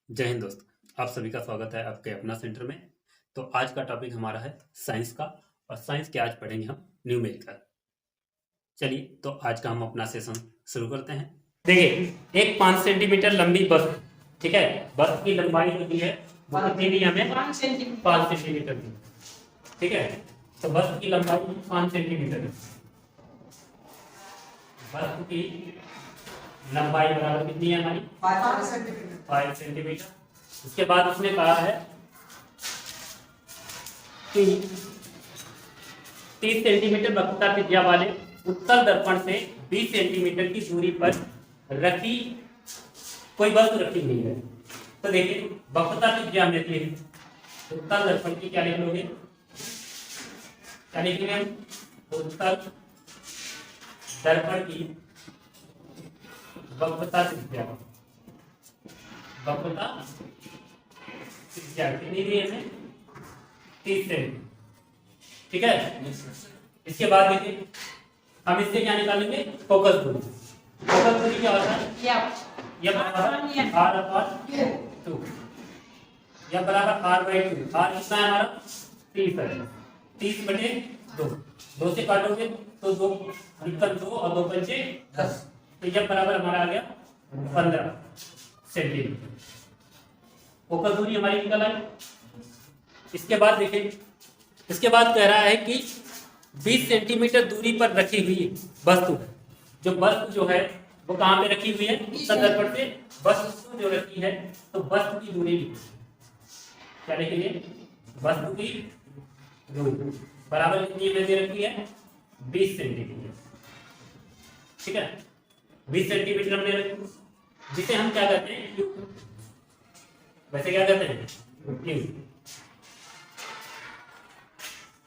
जय हिंद दोस्त। आप सभी का स्वागत है आपके अपना सेंटर में। तो आज का टॉपिक हमारा है साइंस का, और साइंस के आज पढ़ेंगे हम न्यूमेरिकल। चलिए तो आज का हम अपना सेशन शुरू करते हैं। देखिए, एक 5 सेंटीमीटर लंबी बस, ठीक है, बस की लंबाई जो दी है वो कितनी दी हमें? 5 सेंटीमीटर दी, ठीक है। तो बस की लंबाई 5 सेंटीमीटर है। बस की लंबाई बराबर कितनी है हमारी? 5 सेंटीमीटर। उसके बाद उसने कहा है कि 30 सेंटीमीटर वक्रता त्रिज्या वाले उत्तल दर्पण से 20 सेंटीमीटर की दूरी पर रखी कोई वस्तु रखी हुई है। तो देखिए, वक्रता त्रिज्या में थी उत्तल दर्पण की, क्या लिख लोगे? क्या लिखेंगे हम? उत्तल दर्पण की वक्रता त्रिज्या, वक्रता त्रिज्या कितनी दी है? 30 सेंटीमीटर, ठीक है। इसके बाद देखिए, हम इससे क्या निकालेंगे? फोकस दूरी। फोकस दूरी क्या होता है? यह बराबर आर अपॉन 2, यह बराबर आर बाई 2। आर कितना है हमारा? 30 है। 30 बटे 2, 2 से काटोगे तो 2 अधिकतम 2 और 2 पंचे 10, तो यह बराबर हमारा आ गया 15 सेंटीमीटर। फोकस दूरी हमारी निकल आई। इसके बाद देखिए, इसके बाद कह रहा है कि 20 सेंटीमीटर दूरी पर रखी हुई वस्तु, जो वस्तु जो है वो कहाँ पे रखी हुई है? उत्तल दर्पण से वस्तु जो रखी है, तो वस्तु की दूरी क्या लिखेंगे? वस्तु की दूरी बराबर कितनी में दे रखी है? 20 सेंटीमीटर, ठीक है। 20 सेंटीमीटर हमने रखी, जिसे हम क्या कहते हैं? वैसे क्या कहते हैं?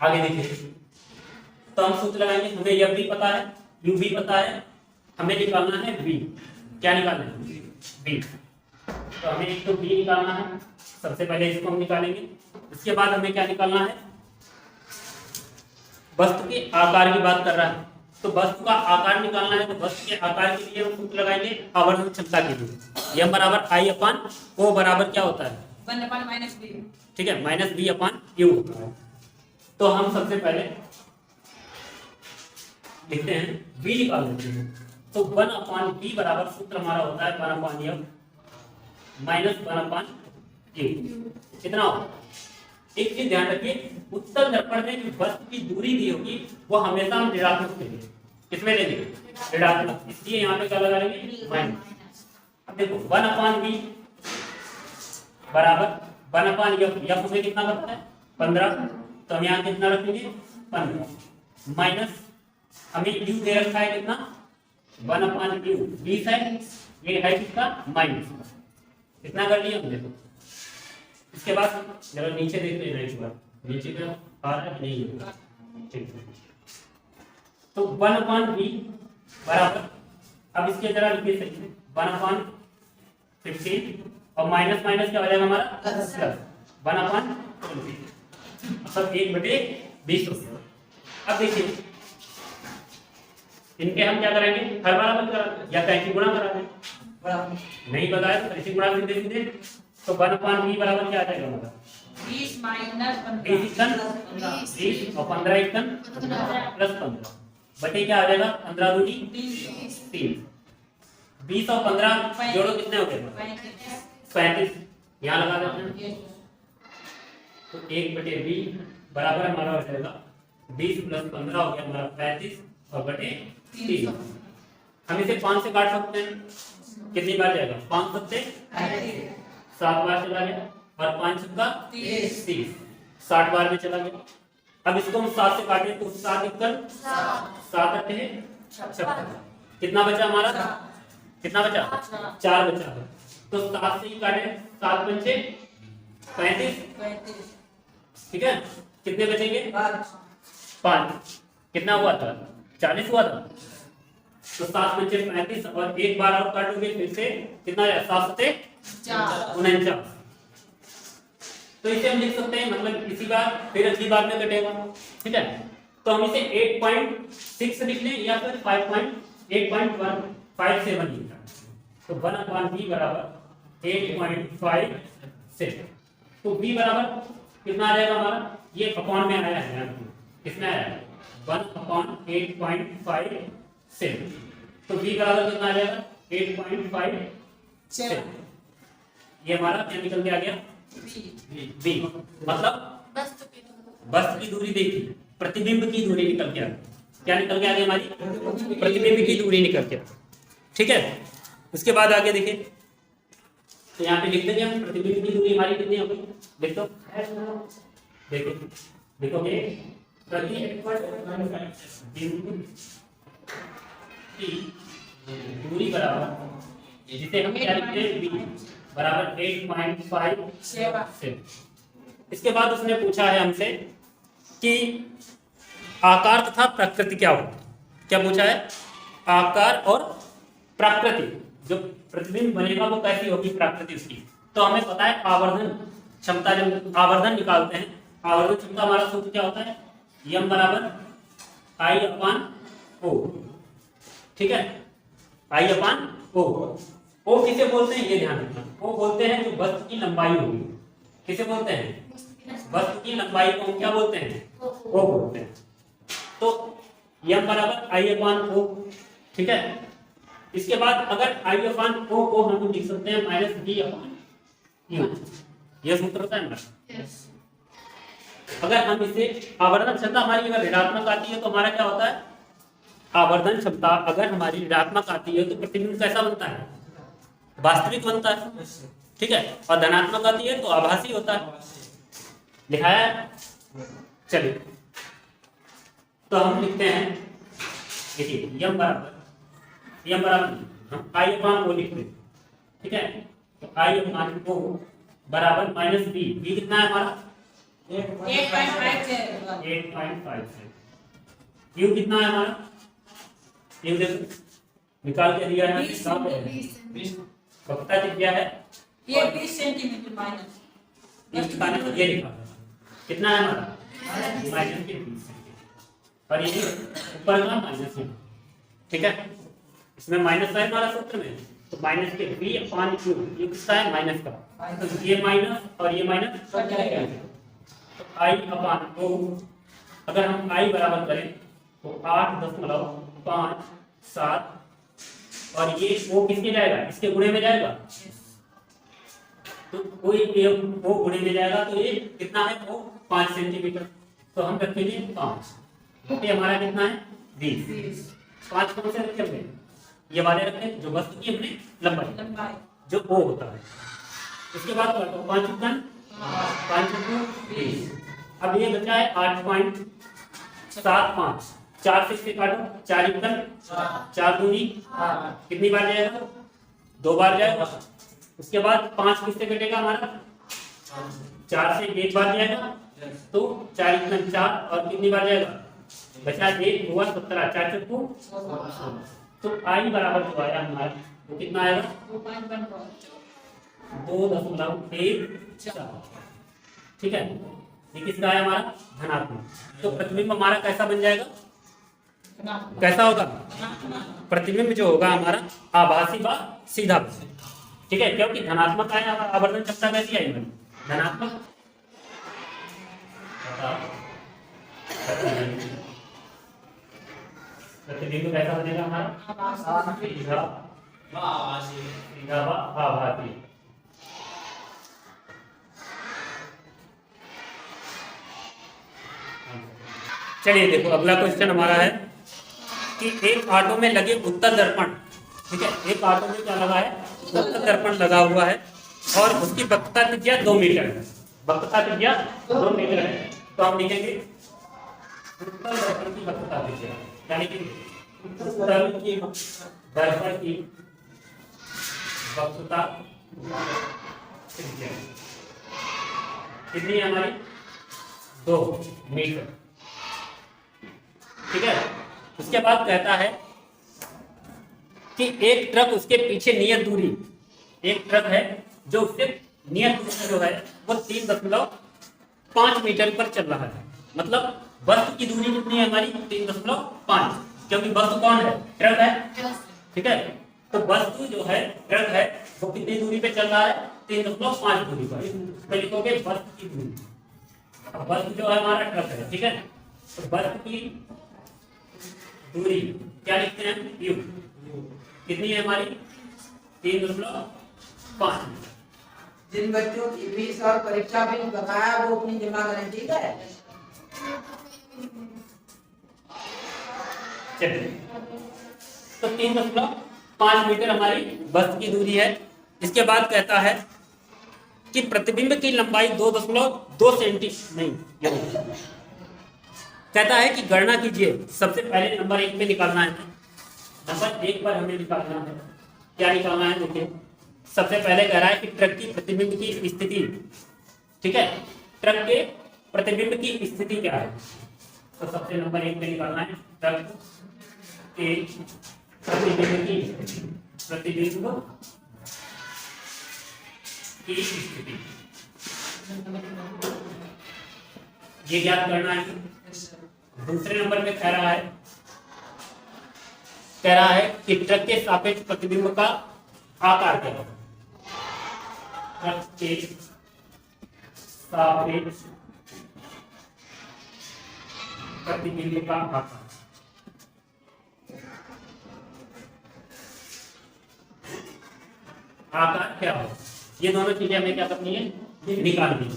आगे देखिए, तो हम सूत्र लगाएंगे। हमें यह भी पता है, यू भी पता है, हमें निकालना है बी। क्या निकालना है? बी। तो हमें एक तो बी निकालना है, सबसे पहले इसको हम निकालेंगे। इसके बाद हमें क्या निकालना है? वस्तु के आकार की बात कर रहा है, तो वस्तु का आकार निकालना है। तो वस्तु के आकार के लिए हम सूत्र लगाएंगे आवर्धन क्षमता के लिए। यह बराबर आई अपॉन ओ बराबर क्या होता है? 1 अपॉन माइनस बी, ठीक है, माइनस बी अपॉन यू होता है। तो हम सबसे पहले लिखते हैं, v निकाल लेते हैं। तो 1 अपॉन b बराबर सूत्र हमारा होता है 1 upon f minus 1 upon q। कितना होगा? एक चीज ध्यान रखिए, उत्तल दर्पण में जो वस्तु की दूरी दी होगी वो हमेशा हम ऋणात्मक लेंगे। किसमें लेंगे? ऋणात्मक। इसलिए यहाँ पे क्या लगा लेंगे? माइनस। अब देखो 1 अपॉन b बराबर 1 अपॉन f हमें कितना पता है? 15। तो हम यहाँ कितना रखेंगे? 15 माइनस हमें u दे रखा है कितना? 1 अपॉन q 20 है, ये है किसका? माइनस। कितना कर लिया हमने? तो इसके बाद जरा नीचे देखते हैं, एक बार नीचे का आ रहा है नहीं होगा, ठीक है। तो 1 अपॉन b बराबर, अब इसके जरा लिखिए सही, 1 अपॉन 15 और माइनस माइनस क्या हो जाएगा हमारा? प्लस 1 अपॉन 20, मतलब 1/20 हो गया। अब देखिए, इनके हम क्या करेंगे? हर बार अपन करा या कैंची गुणा करा दें, नहीं बताया तो कैंची गुणा सीधे सीधे। तो 1 अपॉन b बराबर क्या आ जाएगा हमारा? 20 माइनस 20 और 15 प्लस 15 बटे क्या आ जाएगा? 15 दूनी 3। 20 और 15 जोड़ो, कितने हो गए? 35। यहाँ लगा देते हैं, तो 1/20 बराबर हमारा हो जाएगा 20 प्लस 15 हो गया हमारा 35 और बटे 3। हम इसे 5 से काट सकते हैं, कितनी बार जाएगा? 5 सत्ते 7 बार चला गया, और 5 छक्का 30, 60 बार में चला गया। अब इसको हम 7 से काटें तो 7 एकड़ 7 अट्ठे 56, कितना बचा हमारा? कितना बचा? 4 बचा। तो 7 से ही काटे, 7 पंचे 35, ठीक है। कितने बचेंगे? 5। कितना हुआ था? 40 हुआ था। तो 7 पंचे 35 और एक बार और काटोगे फिर से कितना है? 7 सत्ते 49। तो इसे हम लिख सकते हैं, मतलब इसी बार फिर अगली बार में कटेगा, ठीक है। तो हम इसे 8.6 लिख लें या फिर 8.157 लिखना। तो 1 अपॉन b बराबर 8.5 से। तो b बराबर कितना आ जाएगा हमारा, ये अपॉन में आया है कितना आया है 1/8.5 से। तो b बराबर कितना आ जाएगा 8.5 से। ये हमारा क्या निकल के आ गया b, मतलब वस्तु की दूरी देखी, प्रतिबिंब की दूरी निकल के आ गई। क्या निकल के आ गई हमारी, प्रतिबिंब की दूरी निकल के आ गई। ठीक है, उसके बाद आगे देखिए, तो यहाँ पे लिख देंगे हम प्रतिबिंब की दूरी हमारी कितनी होगी, देख दो देखिए, देखोगे प्रतिबिंब की दूरी बराबर, जिसे हम क्या लिखते हैं b बराबर 8.5 से। इसके बाद उसने पूछा है हमसे कि आकार तथा प्रकृति क्या होता है। क्या पूछा है, आकार और प्रकृति, जो प्रतिबिंब बनेगा वो कैसी होगी प्रकृति उसकी। तो हमें पता है आवर्धन क्षमता, जब आवर्धन निकालते हैं, आवर्धन क्षमता हमारा सूत्र क्या होता है, m बराबर I/O। ठीक है, I/O। O किसे बोलते हैं, ये ध्यान रखना, O बोलते हैं जो वस्तु की लंबाई होगी। किसे बोलते हैं, वस्तु की लंबाई को हम क्या बोलते हैं, O बोलते हैं। तो m बराबर I/O। ठीक है, इसके बाद अगर I/O को हम लिख सकते हैं -B/U, यह सूत्र होता है हमारा। अगर हम इसे आवर्धन क्षमता हमारी अगर ऋणात्मक आती है तो हमारा क्या होता है, आवर्धन क्षमता अगर हमारी ऋणात्मक आती है तो प्रतिबिंब कैसा बनता है, वास्तविक बनता है। ठीक है, और धनात्मक आती है तो आभासी होता है। लिखाया है, चलिए तो हम लिखते हैं, देखिए m बराबर हम I/O लिखते हैं। ठीक है, तो I/O बराबर -B, B कितना है हमारा 8.5 से। U कितना है हमारा, U देखो निकाल के दिया है, वक्रता क्या है, ये 20 सेंटीमीटर माइनस, ये लिखा कितना है हमारा -20 सेंटीमीटर, और ये ऊपर का माइनस है। ठीक है, इसमें माइनस है हमारा सूत्र में, तो माइनस के B/Q, ये किसका है माइनस का, तो ये माइनस और ये माइनस कट जाएगा। तो I/O अगर हम I बराबर करें तो 8.57, और ये O किसके जाएगा, इसके गुणे में जाएगा, तो कोई O गुणे में जाएगा तो ये कितना है, वो 5 सेंटीमीटर। तो हम रखेंगे 5, तो ये हमारा कितना है 20। 5 कौन से रखेंगे, ये वाले रखें जो वस्तु की अपनी लंबाई जो O होता है। इसके बाद 5 गुणन 5 20, अब ये बचा है 8.75, 4 से इससे काटो, 4 गुणन 4 दूनी कितनी बार जाएगा, 2 बार जाएगा। उसके बाद 5 किससे कटेगा हमारा, 4 से 1 बार जाएगा, तो 4 गुणन 4 और कितनी बार जाएगा, बचा 1 हुआ 17, 4 चक्कू। तो I बराबर जो आया हमारा वो कितना आएगा 2.14। ठीक है, ये किसका है हमारा धनात्मक। तो प्रतिबिंब हमारा कैसा बन जाएगा, कैसा होगा, प्रतिबिंब जो होगा हमारा आभासी व सीधा। ठीक है, क्योंकि धनात्मक आया, आवर्धन क्षमता कैसी आई धनात्मक, प्रतिबिंब कैसा बनेगा हमारा सीधा व आभासी। चलिए देखो अगला क्वेश्चन हमारा है कि एक ऑटो में लगे उत्तर दर्पण। ठीक है, एक ऑटो में क्या लगा है, उत्तर दर्पण लगा हुआ है और उसकी वक्रता त्रिज्या 2 मीटर है। वक्रता त्रिज्या 2 मीटर है, तो हम लिखेंगे उत्तर दर्पण की वक्रता त्रिज्या, यानी कि उत्तर की दर्पण की वक्रता त्रिज्या कितनी है हमारी 2 मीटर। ठीक है, उसके बाद कहता है कि एक ट्रक उसके पीछे नियत दूरी, एक ट्रक है जो उससे नियत दूरी जो है वो 3.5 मीटर पर चल रहा है। मतलब वस्तु की दूरी कितनी है हमारी 3.5, क्योंकि वस्तु कौन है, ट्रक है। ठीक है, तो वस्तु जो है ट्रक है वो कितनी दूरी पे चल रहा है? 3.5 दूरी पर। तो लिखोगे वस्तु की दूरी। अब वस्तु जो है हमारा ट्रक है, ठीक है, तो वस्तु की दूरी क्या लिखते हैं? यू। कितनी है हमारी? 3.5। जिन बच्चों की फीस और परीक्षा फीस बकाया वो अपनी जमा करें, ठीक है। चलिए, तो 3.5 मीटर हमारी वस्तु की दूरी है। इसके बाद कहता है कि प्रतिबिंब की लंबाई 2.2 सेंटीमीटर नहीं, कहता है कि गणना कीजिए। सबसे पहले नंबर 1 पे निकालना है। नंबर 1 पर हमें निकालना है, क्या निकालना है? देखिए, सबसे पहले कह रहा है कि ट्रक की प्रतिबिंब की स्थिति, ठीक है, ट्रक के प्रतिबिंब की स्थिति क्या है? तो सबसे नंबर 1 पे निकालना है ट्रक के प्रतिबिंब की स्थिति, ये ज्ञात करना है। दूसरे नंबर पे कह रहा है कि ट्रक के सापेक्ष प्रतिबिंब का आकार क्या है? ट्रक के सापेक्ष प्रतिबिंब का आकार क्या हो? ये दोनों चीजें हमें क्या करनी है? निकालनी है।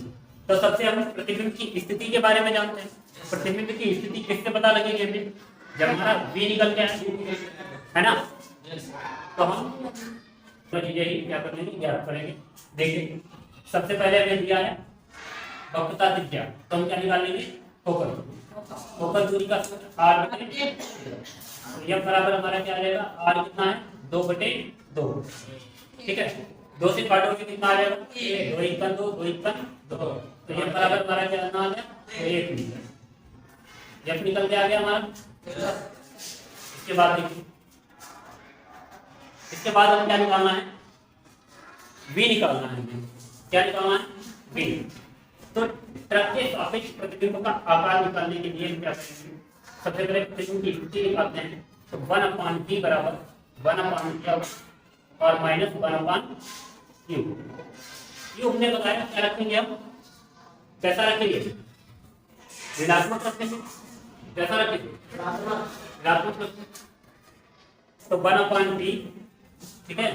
तो सबसे हम प्रतिबिंब की स्थिति के बारे में जानते हैं। प्रतिबिंब की स्थिति किससे पता लगेगी हमें? जब हमारा V निकल गया है ना, तो हम तो चीजें ही क्या करेंगे? ज्ञात करेंगे। देखिए, सबसे पहले हमें दिया है वक्रता त्रिज्या, तो हम क्या निकाल लेंगे? फोकस दूरी का r/, यह बराबर हमारा क्या आ जाएगा? r कितना है? 2/2, ठीक है। 2 से काटोगे कितना आ जाएगा? 2 1 2, 2 1 2, तो यह बराबर हमारा क्या आ गया? 1 मीटर। जब निकल के आ गया हमारा। इसके बाद देखिए, इसके बाद हमें क्या निकालना है? V निकालना है। क्या निकालना है? V। तो ट्रक के सापेक्ष प्रतिबिंब का आकार निकालने के लिए क्या करेंगे? सबसे पहले प्रतिबिंब की स्थिति निकालते हैं। तो 1/v बराबर 1/f और -1/u। ये हमने बताया क्या रखेंगे हम? कैसा रखेंगे? ऋणात्मक रखेंगे। कैसा रखेंगे? ऋणात्मक रखेंगे। तो 1/v, ठीक है,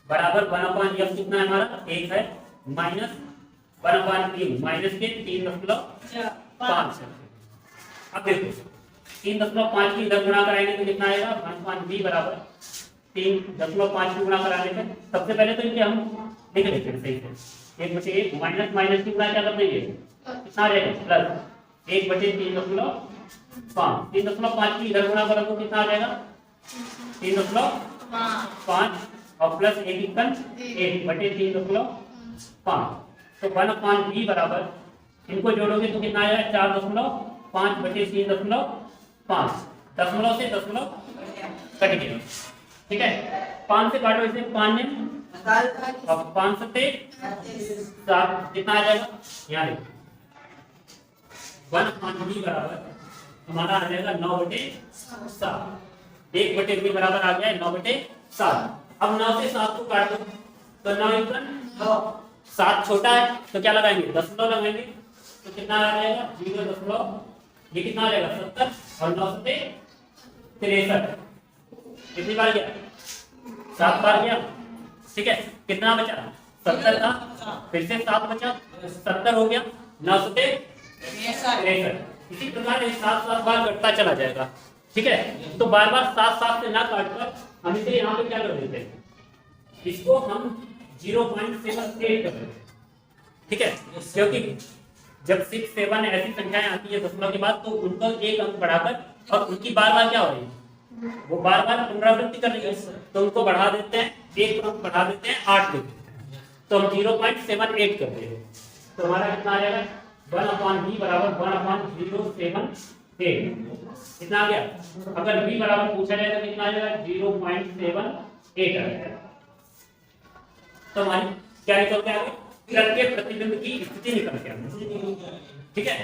बराबर 1/f कितना है हमारा? 1 है, -1/u, माइनस के 3.5। अब देखो, 3.5 की इधर गुणा कराएंगे तो कितना आएगा? 1/v बराबर 3.5 की गुणा कराने पे सबसे पहले तो इनके हम लिख लेते हैं सही से। 1/1 माइनस माइनस की गुणा क्या कर देंगे? कितना आ जाएगा? प्लस 1/3.5। 3.5 की इधर गुणा करो तो कितना आ जाएगा? 3.5 और प्लस 1/3.5। तो 1/v बराबर, इनको जोड़ोगे तो कितना आएगा? 4.5/3.5। दशमलव से दशमलव कट गया, ठीक है। 5 से काटो इसे, 5 ने और 5 से 7, कितना आ जाएगा? यहाँ देखो 1/v बराबर हमारा आ जाएगा 9/7। 1/v बराबर आ गया है 9/7। अब 9 से 7 को काट दो तो 9 × 9, 7 छोटा है तो क्या लगाएंगे? दशमलव लगाएंगे, तो कितना आ जाएगा? 0. ये कितना आ जाएगा? 70 और 9 से 63। कितनी बार गया? 7 बार गया, ठीक है। कितना बचा? 70 था, फिर से 7 बचा, 70 हो गया, 9 से 63। इसी प्रकार 7 बार कटता चला जाएगा, ठीक है। तो बार बार 7 से ना काटकर हम इसे यहाँ पे क्या कर देते हैं? इसको हम 0.78 कर देते हैं, ठीक है। क्योंकि जब 6 7 ऐसी संख्याएं आती है दशमलव के बाद, तो उनको एक अंक बढ़ाकर, और उनकी बार बार क्या हो रही है? वो बार बार पुनरावृत्ति कर रही है, तो उनको बढ़ा देते हैं, एक अंक बढ़ा देते हैं, 8 देते हैं, तो हम 0.78 कर देते हैं। तो हमारा कितना आ जाएगा? 1/v बराबर 1/078। कितना आ गया? अगर v बराबर पूछा जाए तो कितना आ जाएगा? 0.78 आ जाएगा। तो हमारी क्या निकल के आ गई? ट्रक के प्रतिबिंब की स्थिति निकल के आ गई, ठीक है।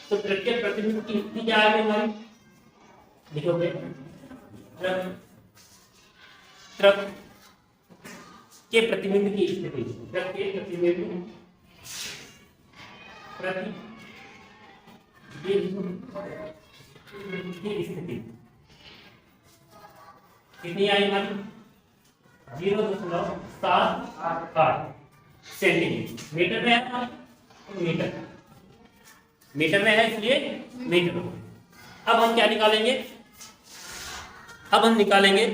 तो ट्रक के प्रतिबिंब की स्थिति क्या आ गई हमारी? लिखोगे ट्रक के प्रतिबिंब की स्थिति, ट्रक के प्रतिबिंब की स्थिति कितनी आई हमारी 0.78 सेंटीमीटर। मीटर में है ना, मीटर मीटर में है इसलिए मीटर। अब हम क्या निकालेंगे, अब हम निकालेंगे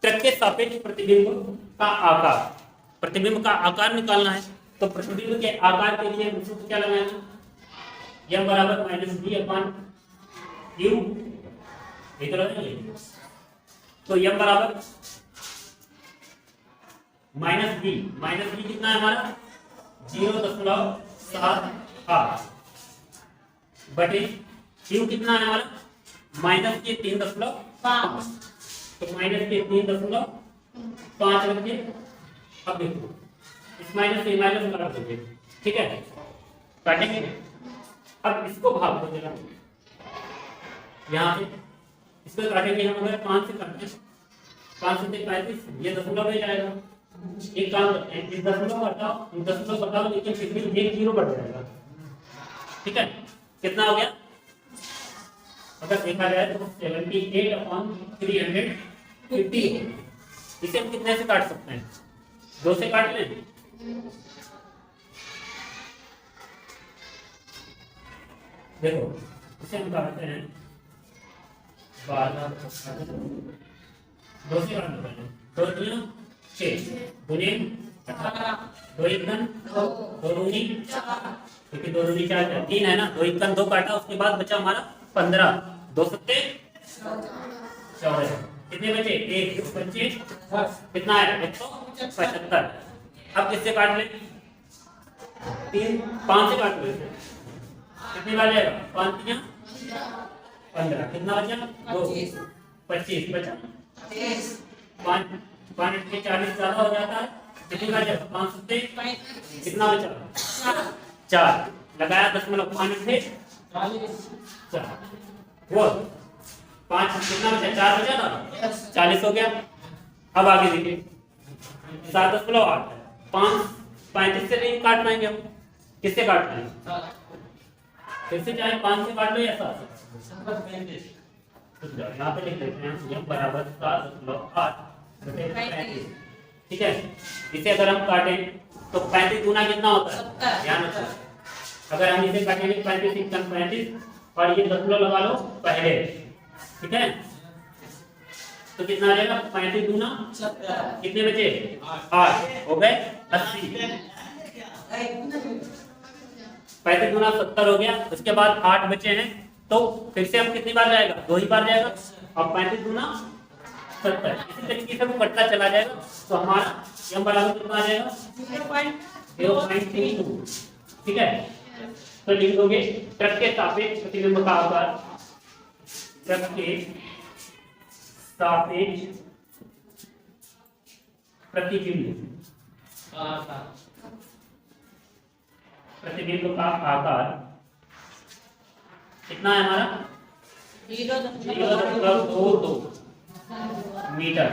ट्रक के सापेक्ष प्रतिबिंब का आकार। प्रतिबिंब का आकार निकालना है तो प्रतिबिंब के आकार के लिए हम सूत्र क्या लगाएंगे, m बराबर -b अपॉन q, ये तो लगाएंगे। तो m बराबर -b कितना है हमारा 0.78 बटे q कितना है हमारा -3.5, तो -3.5 रखिए। अब देखो इस माइनस से माइनस काट दोगे, ठीक है, काटेंगे। अब इसको भाग दो जरा, यहाँ से इसको काटेंगे हम। अगर 5 से काटते हैं 5 से 35, ये दशमलव में जाएगा। एक काम करते हैं, इस दशमलव बताओ लेकिन फिर भी एक 0 बढ़ जाएगा, ठीक है। कितना हो गया, अगर देखा जाए तो 78/350। इसे हम कितने से काट सकते हैं, 2 से काट लें। देखो इसे हम काटते हैं 12, 2 से काटना पड़ेगा। 2 दूनी 6, दूनी 18, 2 एकन 2, 2 दूनी 4, क्योंकि 2 दूनी 4 3 है ना, 2 एकन 2 काटा, उसके बाद बचा हमारा 15, 2 सत्ते 14। कितने बचे, 1 25, कितना है 175। अब किससे काट ले, 5 से काट ले, कितनी बार जाएगा 5 3 15, कितना बचा 2 25 बचा 5 से 40 ज्यादा हो जाता है। कितनी बार जाएगा 5 से कितना बचा 4 लगाया, दशमलव 5 से 4 वो 5 कितना बचा 4 बचा ना, 40 हो गया। अब आगे देखिए 7.8 5 35 से नहीं काट पाएंगे हम, किससे काट पाएंगे, फिर से चाहे 5 से काट लो या 7 से। यहाँ पे लिख लेते हैं m बराबर 7.8 बटे 35, ठीक है। इसे अगर हम काटें तो 35 गुना कितना होता है, ध्यान रखो। अगर हम इसे काटेंगे 35 × 35 और ये दशमलव लगा लो पहले, ठीक है, तो कितना आ जाएगा 35 गुना कितने बचे 8 हो गए 80। 35 गुना 70 हो गया। उसके बाद 8 बचे हैं, तो फिर से हम कितनी बार जाएगा, 2 ही बार जाएगा। अब 35 गुना 70 इसी तरीके से वो बढ़ता चला जाएगा। तो हमारा m बराबर कितना आ जाएगा 0.32, ठीक है। तो लिख दोगे ट्रक के सापेक्ष प्रतिबिंब का आकार, ट्रक के सापेक्ष प्रतिबिंब का आकार कितना है हमारा 0.22 मीटर।